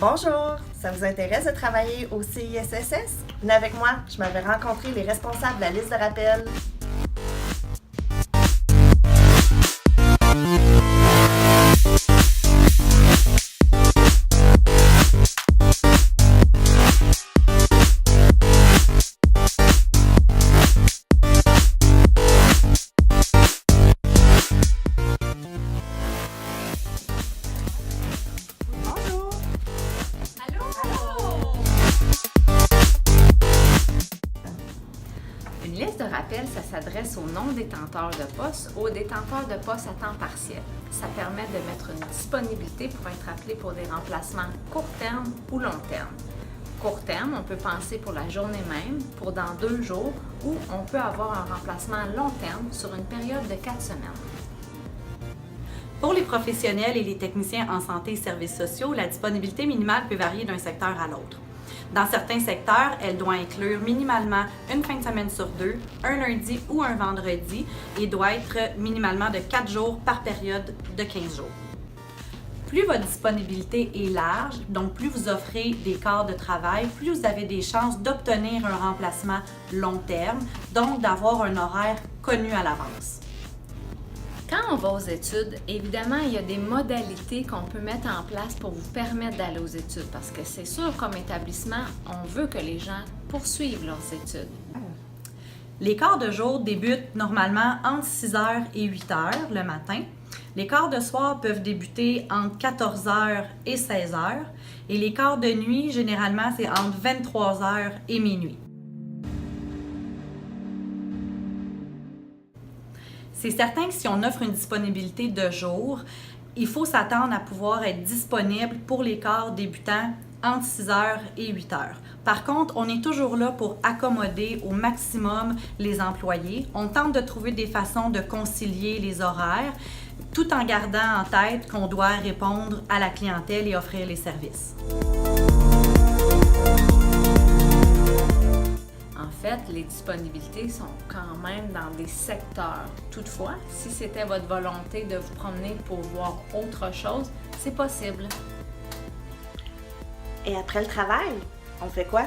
Bonjour, ça vous intéresse de travailler au CISSS? Venez avec moi, je m'avais rencontré les responsables de la liste de rappel. Une liste de rappel, ça s'adresse aux non-détenteurs de poste, aux détenteurs de poste à temps partiel. Ça permet de mettre une disponibilité pour être appelé pour des remplacements court terme ou long terme. Court terme, on peut penser pour la journée même, pour dans 2 jours, ou on peut avoir un remplacement long terme sur une période de 4 semaines. Pour les professionnels et les techniciens en santé et services sociaux, la disponibilité minimale peut varier d'un secteur à l'autre. Dans certains secteurs, elle doit inclure minimalement une fin de semaine sur 2, un lundi ou un vendredi et doit être minimalement de 4 jours par période de 15 jours. Plus votre disponibilité est large, donc plus vous offrez des quarts de travail, plus vous avez des chances d'obtenir un remplacement long terme, donc d'avoir un horaire connu à l'avance. Quand on va aux études, évidemment, il y a des modalités qu'on peut mettre en place pour vous permettre d'aller aux études parce que c'est sûr, comme établissement, on veut que les gens poursuivent leurs études. Les quarts de jour débutent normalement entre 6h et 8h le matin. Les quarts de soir peuvent débuter entre 14h et 16h et les quarts de nuit, généralement, c'est entre 23h et minuit. C'est certain que si on offre une disponibilité de jour, il faut s'attendre à pouvoir être disponible pour les quarts débutants entre 6h et 8h. Par contre, on est toujours là pour accommoder au maximum les employés. On tente de trouver des façons de concilier les horaires, tout en gardant en tête qu'on doit répondre à la clientèle et offrir les services. En fait, les disponibilités sont quand même dans des secteurs. Toutefois, si c'était votre volonté de vous promener pour voir autre chose, c'est possible. Et après le travail, on fait quoi?